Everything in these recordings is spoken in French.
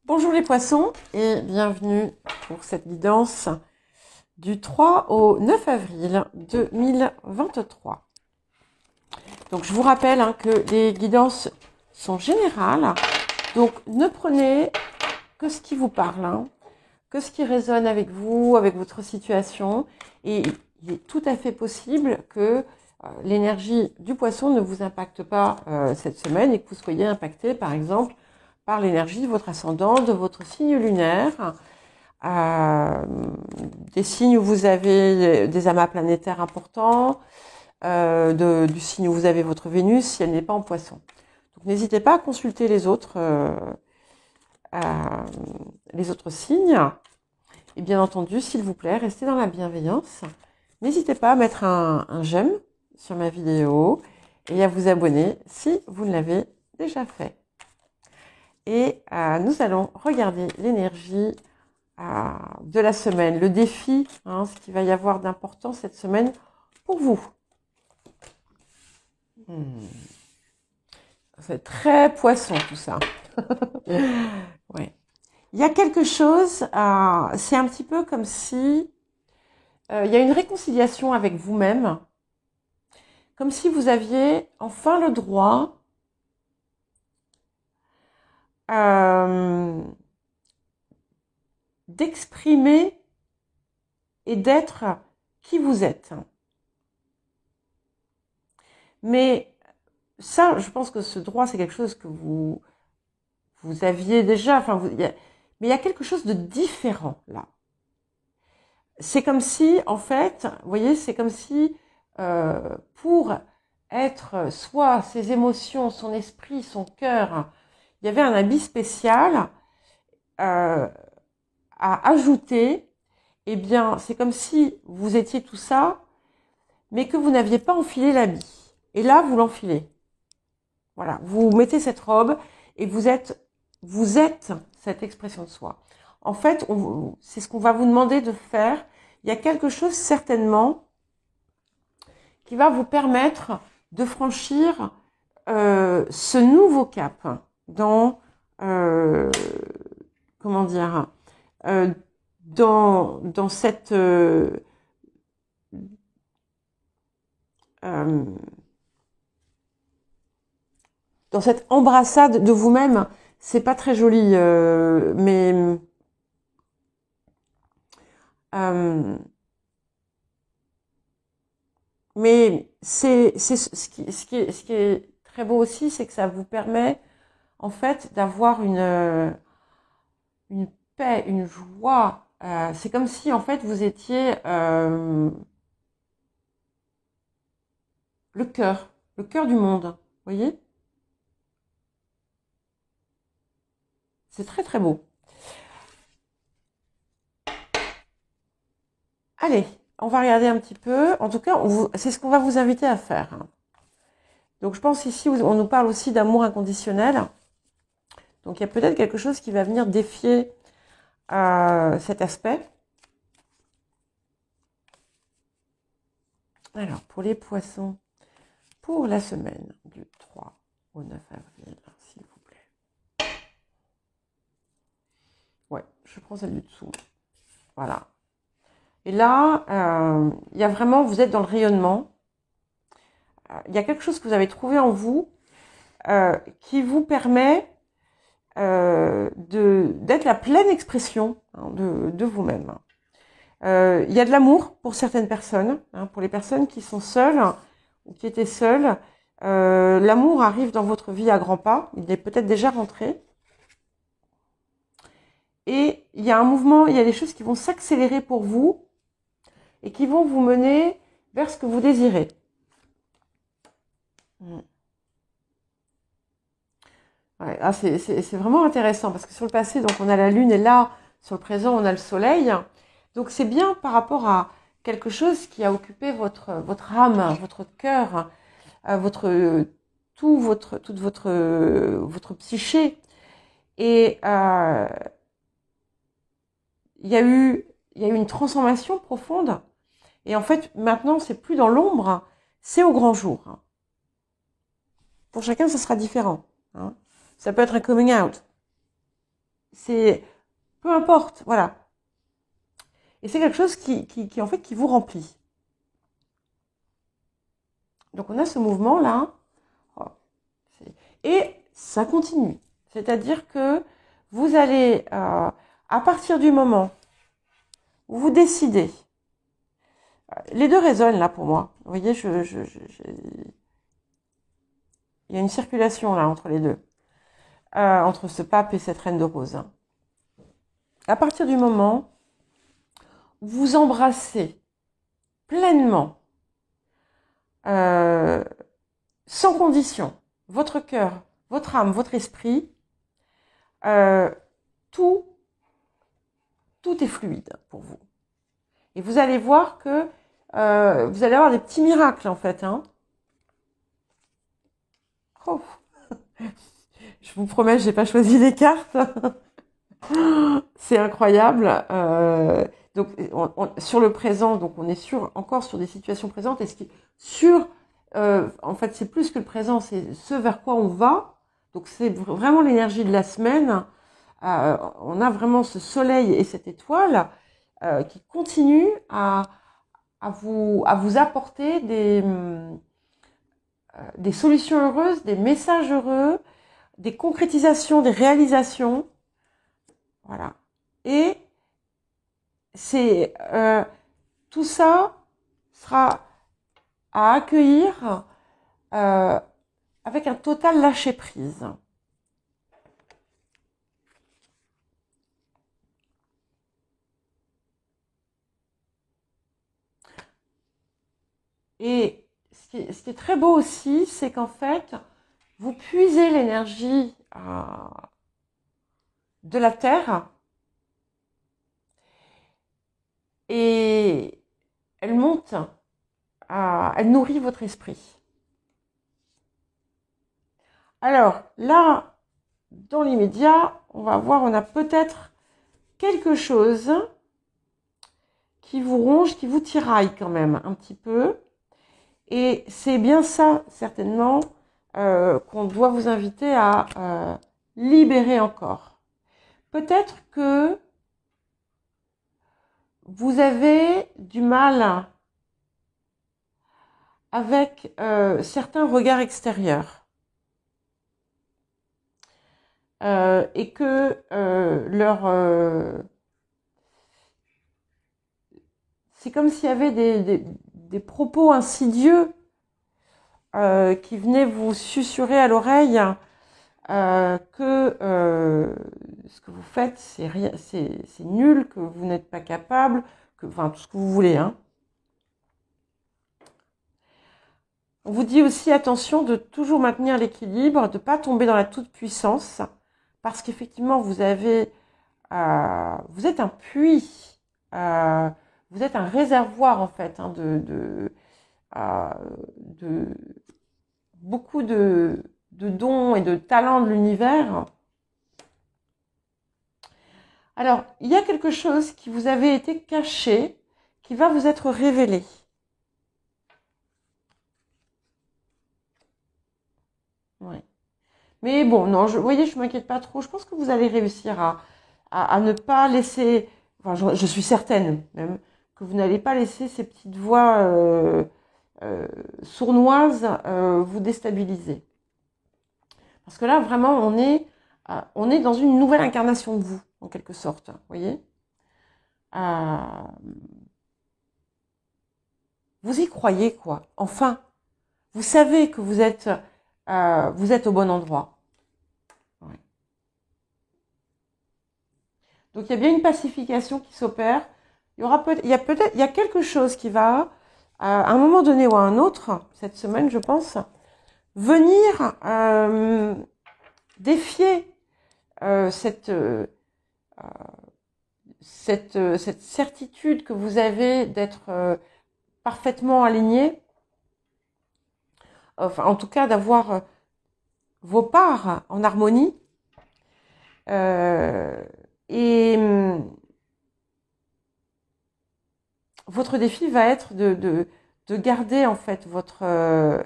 Bonjour les poissons et bienvenue pour cette guidance du 3 au 9 avril 2023. Donc je vous rappelle que les guidances sont générales, donc ne prenez que ce qui vous parle, que ce qui résonne avec vous, avec votre situation, et il est tout à fait possible que l'énergie du poisson ne vous impacte pas cette semaine et que vous soyez impacté par exemple par l'énergie de votre ascendant, de votre signe lunaire, des signes où vous avez des amas planétaires importants, du signe où vous avez votre Vénus si elle n'est pas en poisson. Donc n'hésitez pas à consulter les autres signes. Et bien entendu, s'il vous plaît, restez dans la bienveillance. N'hésitez pas à mettre un j'aime sur ma vidéo et à vous abonner si vous ne l'avez déjà fait. Et nous allons regarder l'énergie de la semaine, le défi, ce qu'il va y avoir d'important cette semaine pour vous. C'est très poisson tout ça. Ouais. Il y a quelque chose, c'est un petit peu comme si il y a une réconciliation avec vous-même, comme si vous aviez enfin le droit d'exprimer et d'être qui vous êtes. Mais ça, je pense que ce droit, c'est quelque chose que vous aviez déjà. Mais il y a quelque chose de différent là. C'est comme si, en fait, vous voyez, c'est comme si pour être soit ses émotions, son esprit, son cœur, il y avait un habit spécial à ajouter. Eh bien, c'est comme si vous étiez tout ça, mais que vous n'aviez pas enfilé l'habit. Et là, vous l'enfilez. Voilà, vous mettez cette robe et vous êtes cette expression de soi. En fait, c'est ce qu'on va vous demander de faire. Il y a quelque chose certainement qui va vous permettre de franchir ce nouveau cap dans comment dire dans cette dans cette embrassade de vous-même. C'est pas très joli, mais c'est ce qui est très beau aussi, c'est que ça vous permet en fait d'avoir une paix, une joie. C'est comme si en fait vous étiez le cœur du monde, vous voyez? C'est très très beau. Allez, on va regarder un petit peu. En tout cas, c'est ce qu'on va vous inviter à faire. Donc je pense ici, on nous parle aussi d'amour inconditionnel. Donc il y a peut-être quelque chose qui va venir défier cet aspect. Alors, pour les poissons, pour la semaine du 3 au 9 avril, s'il vous plaît. Ouais, je prends celle du dessous. Voilà. Et là, il y a vraiment, vous êtes dans le rayonnement. Il y a quelque chose que vous avez trouvé en vous qui vous permet d'être la pleine expression de vous-même. Il y a de l'amour pour certaines personnes, pour les personnes qui sont seules ou qui étaient seules. L'amour arrive dans votre vie à grands pas, il est peut-être déjà rentré. Et il y a un mouvement, il y a des choses qui vont s'accélérer pour vous et qui vont vous mener vers ce que vous désirez. Ouais, c'est vraiment intéressant parce que sur le passé, donc on a la lune et là, sur le présent, on a le soleil. Donc c'est bien par rapport à quelque chose qui a occupé votre âme, votre cœur, toute votre psyché. Et il y a eu une transformation profonde. Et en fait, maintenant, c'est plus dans l'ombre, c'est au grand jour. Pour chacun, ça sera différent. Ça peut être un coming out. c'est peu importe, voilà. Et c'est quelque chose en fait, qui vous remplit. Donc, on a ce mouvement-là. Et ça continue. C'est-à-dire que vous allez, à partir du moment où vous décidez, les deux résonnent là pour moi. Vous voyez, il y a une circulation là entre les deux, entre ce pape et cette reine de rose. À partir du moment où vous embrassez pleinement, sans condition, votre cœur, votre âme, votre esprit, tout est fluide pour vous. Et vous allez voir que vous allez avoir des petits miracles en fait. Hein. Oh. Je vous promets, j'ai pas choisi les cartes. C'est incroyable. Donc sur le présent, donc on est encore sur des situations présentes. En fait, c'est plus que le présent, c'est ce vers quoi on va. Donc c'est vraiment l'énergie de la semaine. On a vraiment ce soleil et cette étoile qui continue à vous apporter des solutions heureuses, des messages heureux, des concrétisations, des réalisations. Voilà. Et tout ça sera à accueillir avec un total lâcher prise. Et ce qui est très beau aussi, c'est qu'en fait, vous puisez l'énergie de la Terre et elle monte, elle nourrit votre esprit. Alors là, dans l'immédiat, on va voir, on a peut-être quelque chose qui vous ronge, qui vous tiraille quand même un petit peu. Et c'est bien ça, certainement, qu'on doit vous inviter à libérer encore. Peut-être que vous avez du mal avec certains regards extérieurs. Et que c'est comme s'il y avait des propos insidieux qui venaient vous susurrer à l'oreille que ce que vous faites c'est nul, que vous n'êtes pas capable, enfin tout ce que vous voulez. Hein. On vous dit aussi attention de toujours maintenir l'équilibre, de ne pas tomber dans la toute-puissance, parce qu'effectivement vous êtes un puits, vous êtes un réservoir en fait hein, de beaucoup de dons et de talents de l'univers. Alors, il y a quelque chose qui vous avait été caché, qui va vous être révélé. Ouais. Mais bon, non, vous voyez, je ne m'inquiète pas trop. Je pense que vous allez réussir à ne pas laisser, enfin, je suis certaine même, que vous n'allez pas laisser ces petites voix sournoises vous déstabiliser. Parce que là, vraiment, on est dans une nouvelle incarnation de vous, en quelque sorte. Vous voyez vous y croyez, quoi. Enfin, vous savez que vous êtes au bon endroit. Ouais. Donc, il y a bien une pacification qui s'opère. Il y a quelque chose qui va, à un moment donné ou à un autre, cette semaine, je pense, venir défier cette certitude que vous avez d'être parfaitement aligné, enfin en tout cas d'avoir vos parts en harmonie, et votre défi va être de garder en fait de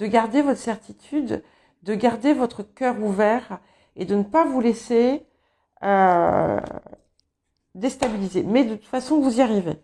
garder votre certitude, de garder votre cœur ouvert et de ne pas vous laisser euh, déstabilisé. Mais de toute façon, vous y arrivez.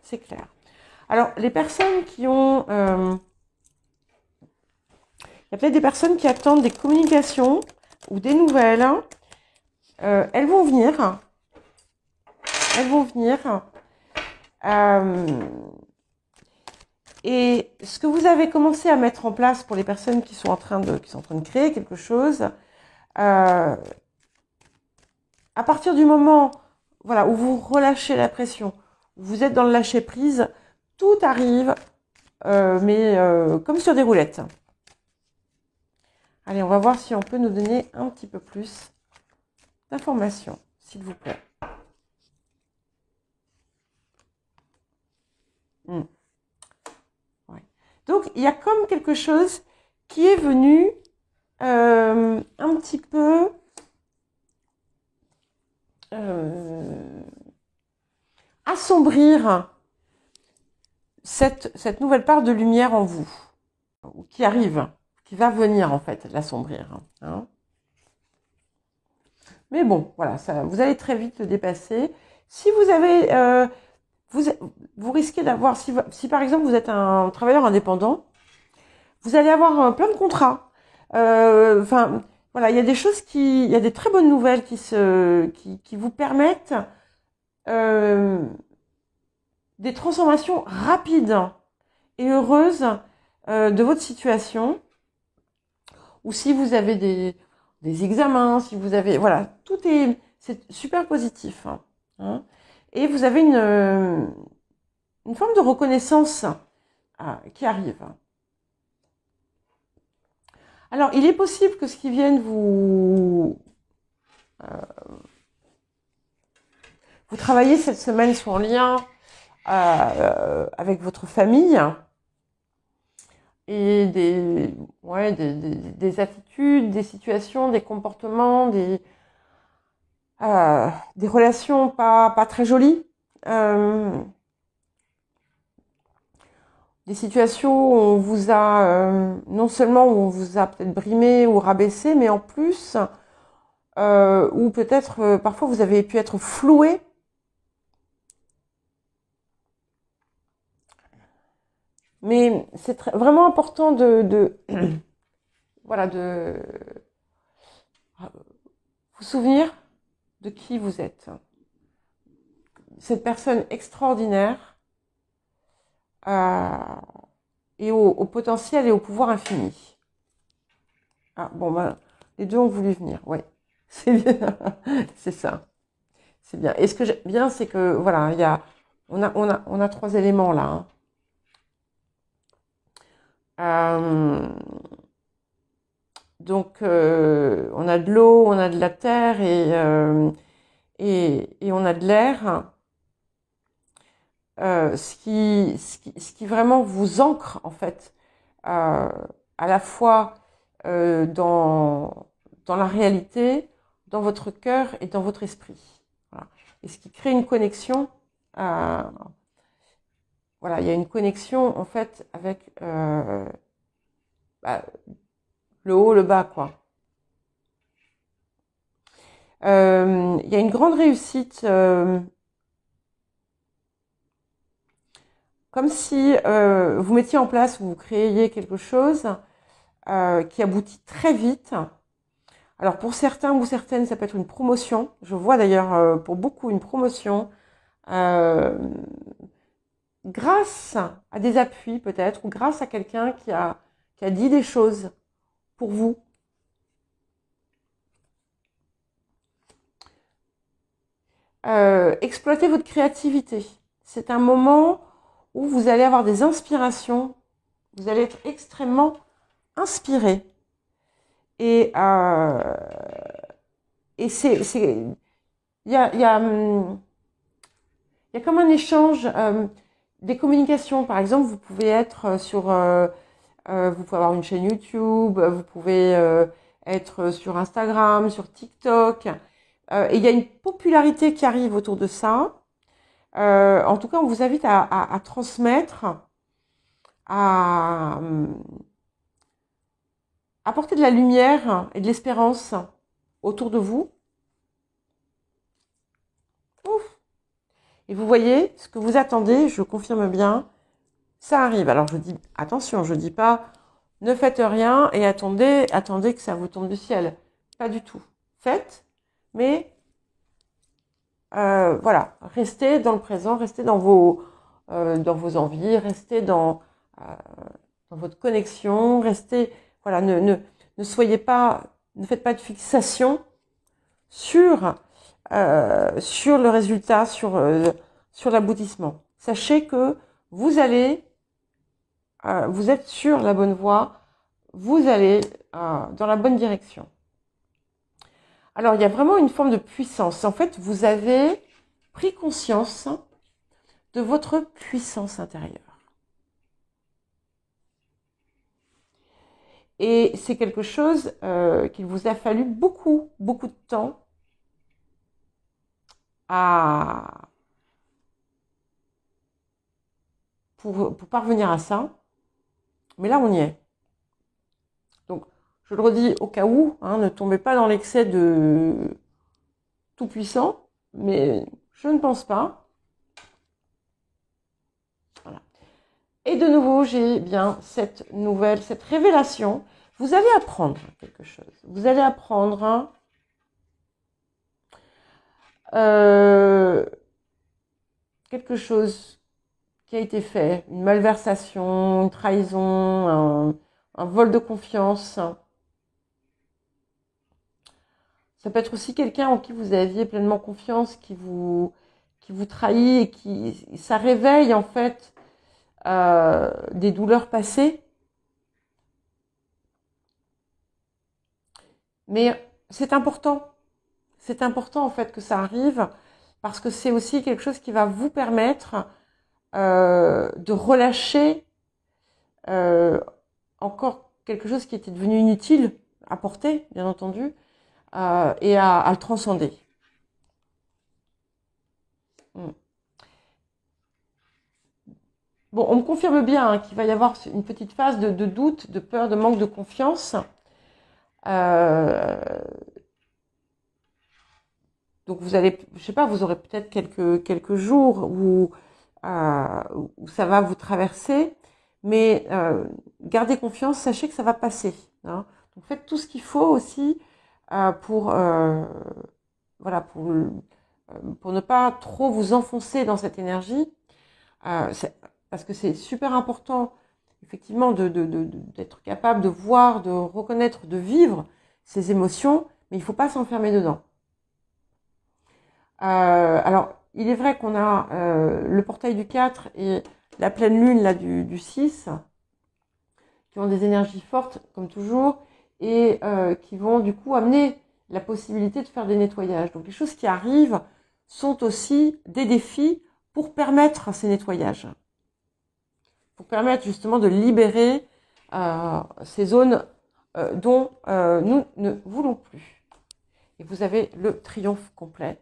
C'est clair. Alors, les personnes qui ont... il y a peut-être des personnes qui attendent des communications ou des nouvelles. Elles vont venir. Elles vont venir. Et ce que vous avez commencé à mettre en place pour les personnes qui sont en train de créer quelque chose, à partir du moment, voilà, où vous relâchez la pression, où vous êtes dans le lâcher prise, tout arrive, mais comme sur des roulettes. Allez, on va voir si on peut nous donner un petit peu plus d'informations, s'il vous plaît. Ouais. Donc, il y a comme quelque chose qui est venu un petit peu assombrir cette nouvelle part de lumière en vous, qui arrive, qui va venir en fait l'assombrir. Hein. Mais bon, voilà, ça, vous allez très vite le dépasser. Si vous avez, vous risquez d'avoir, si par exemple vous êtes un travailleur indépendant, vous allez avoir plein de contrats. Enfin, voilà, il y a des choses il y a des très bonnes nouvelles qui vous permettent des transformations rapides et heureuses de votre situation. Ou si vous avez des examens, si vous avez, voilà, c'est super positif. Hein. Et vous avez une forme de reconnaissance qui arrive. Alors, il est possible que ce qui vienne vous travaillez cette semaine soit en lien avec votre famille et des attitudes, des situations, des comportements, des relations pas très jolies. Des situations où on vous a, non seulement où on vous a peut-être brimé ou rabaissé, mais en plus, où peut-être parfois vous avez pu être floué. Mais c'est vraiment important voilà, de vous souvenir de qui vous êtes. Cette personne extraordinaire et au potentiel et au pouvoir infini. Ah, bon, ben, les deux ont voulu venir, ouais. C'est bien, c'est ça. C'est bien. Et ce que j'aime bien, c'est que, voilà, on a trois éléments là. Hein. Donc, on a de l'eau, on a de la terre et on a de l'air. Ce qui vraiment vous ancre, en fait, à la fois dans la réalité, dans votre cœur et dans votre esprit. Voilà. Et ce qui crée une connexion, voilà, il y a une connexion, en fait, avec le haut, le bas, quoi. Il y a une grande réussite, comme si vous mettiez en place, vous créiez quelque chose qui aboutit très vite. Alors pour certains ou certaines, ça peut être une promotion. Je vois d'ailleurs pour beaucoup une promotion grâce à des appuis peut-être, ou grâce à quelqu'un qui a dit des choses pour vous. Exploitez votre créativité. C'est un moment où vous allez avoir des inspirations. Vous allez être extrêmement inspiré. Et il y a comme un échange, des communications. Par exemple, vous pouvez être vous pouvez avoir une chaîne YouTube, vous pouvez être sur Instagram, sur TikTok. Et il y a une popularité qui arrive autour de ça. En tout cas, on vous invite à transmettre, à apporter de la lumière et de l'espérance autour de vous. Ouf. Et vous voyez, ce que vous attendez, je confirme bien, ça arrive. Alors je dis, attention, je dis pas, ne faites rien et attendez que ça vous tombe du ciel. Pas du tout. Faites, mais voilà, restez dans le présent, restez dans vos envies, restez euh, dans votre connexion, restez, voilà, ne soyez pas, ne faites pas de fixation sur le résultat, sur l'aboutissement. Sachez que vous allez, vous êtes sur la bonne voie, vous allez dans la bonne direction. Alors, il y a vraiment une forme de puissance. En fait, vous avez pris conscience de votre puissance intérieure. Et c'est quelque chose qu'il vous a fallu beaucoup, beaucoup de temps pour parvenir à ça. Mais là, on y est. Donc, je le redis au cas où, ne tombez pas dans l'excès de tout puissant, mais je ne pense pas. Voilà. Et de nouveau, j'ai bien cette révélation. Vous allez apprendre quelque chose. Vous allez apprendre quelque chose qui a été fait, une malversation, une trahison, un vol de confiance. Ça peut être aussi quelqu'un en qui vous aviez pleinement confiance, qui vous trahit et ça réveille en fait des douleurs passées. Mais c'est important en fait que ça arrive parce que c'est aussi quelque chose qui va vous permettre de relâcher encore quelque chose qui était devenu inutile à porter, bien entendu, et à le transcender. Bon, on me confirme bien qu'il va y avoir une petite phase de doute, de peur, de manque de confiance. Donc vous allez, je sais pas, vous aurez peut-être quelques jours où ça va vous traverser, mais gardez confiance, sachez que ça va passer. Donc faites tout ce qu'il faut aussi pour ne pas trop vous enfoncer dans cette énergie, parce que c'est super important effectivement d'être capable de voir, de reconnaître, de vivre ces émotions, mais il faut pas s'enfermer dedans. Alors, il est vrai qu'on a le portail du 4 et la pleine lune là du 6, qui ont des énergies fortes, comme toujours, et qui vont du coup amener la possibilité de faire des nettoyages. Donc les choses qui arrivent sont aussi des défis pour permettre ces nettoyages. Pour permettre justement de libérer ces zones dont nous ne voulons plus. Et vous avez le triomphe complet.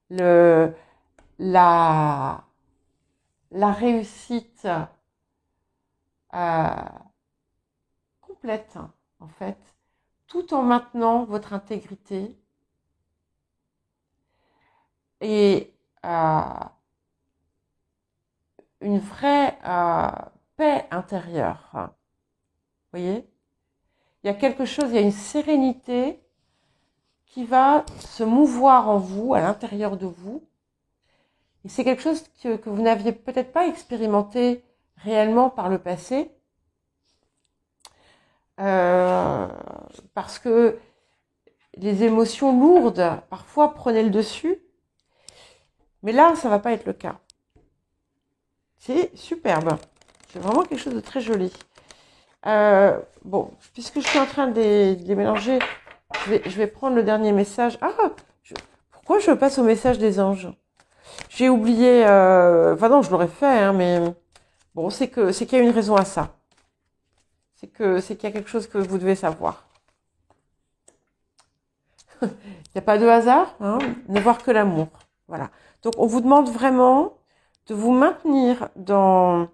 La réussite complète, en fait, tout en maintenant votre intégrité et une vraie paix intérieure. Vous voyez ? Il y a quelque chose, il y a une sérénité qui va se mouvoir en vous, à l'intérieur de vous. Et c'est quelque chose que vous n'aviez peut-être pas expérimenté réellement par le passé. Parce que les émotions lourdes, parfois, prenaient le dessus. Mais là, ça va pas être le cas. C'est superbe. C'est vraiment quelque chose de très joli. Bon, puisque je suis en train de les mélanger, je vais prendre le dernier message. Pourquoi je passe au message des anges? J'ai oublié. Enfin non, je l'aurais fait, mais bon, c'est qu'il y a une raison à ça. C'est qu'il y a quelque chose que vous devez savoir. Il n'y a pas de hasard, ne voir que l'amour. Voilà. Donc on vous demande vraiment de vous maintenir dans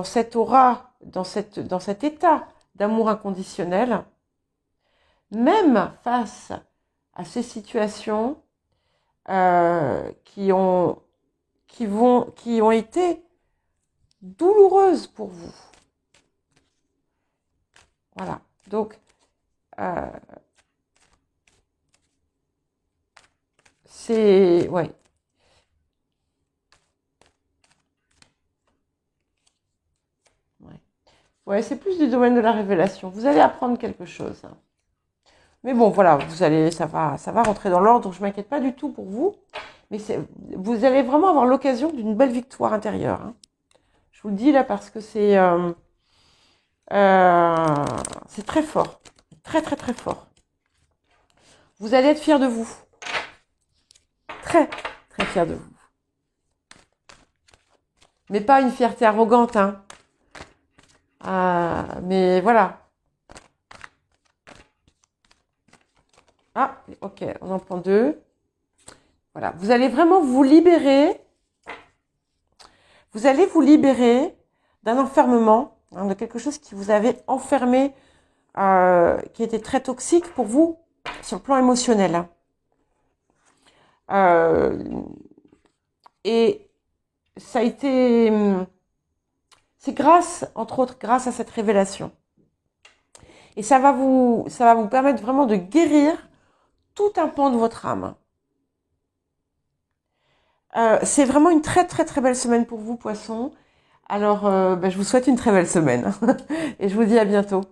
cette aura, dans cet état d'amour inconditionnel, même face à ces situations qui ont été douloureuses pour vous. Voilà. Donc, c'est, ouais. Ouais, c'est plus du domaine de la révélation. Vous allez apprendre quelque chose, hein. Mais bon, voilà, ça va rentrer dans l'ordre. Je m'inquiète pas du tout pour vous. Mais vous allez vraiment avoir l'occasion d'une belle victoire intérieure, hein. Je vous le dis là parce que c'est très fort, très très très fort. Vous allez être fiers de vous, très très fiers de vous. Mais pas une fierté arrogante, hein. Mais voilà. Ah, ok, on en prend 2. Voilà, vous allez vraiment vous libérer. Vous allez vous libérer d'un enfermement, hein, de quelque chose qui vous avait enfermé, qui était très toxique pour vous sur le plan émotionnel. Et ça a été, c'est entre autres, grâce à cette révélation. Et ça va vous permettre vraiment de guérir tout un pan de votre âme. C'est vraiment une très très très belle semaine pour vous, Poissons. Alors, je vous souhaite une très belle semaine. Et je vous dis à bientôt.